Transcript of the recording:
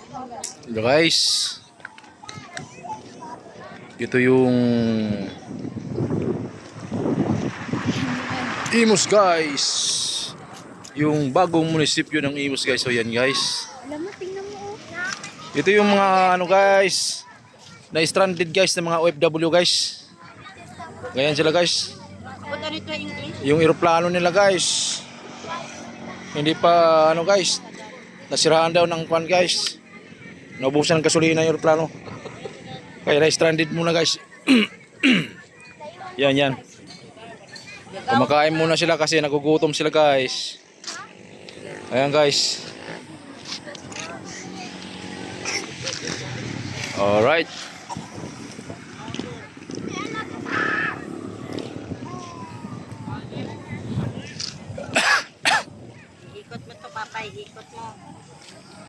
Ito guys. Ito yung Imus guys. Yung bagong munisipyo ng Imus guys. So yan guys. Alam mo, tingnan mo. Ito yung mga ano guys, na stranded guys ng mga OFW guys. Ganyan sila guys. What are ito English? Yung eroplano nila guys. Hindi pa ano guys. Nasiraan daw ng kwan guys. Naubusan ng gasolina yung eroplano. Kaya na-stranded muna guys. Yan yan. Kumakain muna sila kasi nagugutom sila guys. Ayan guys. Alright.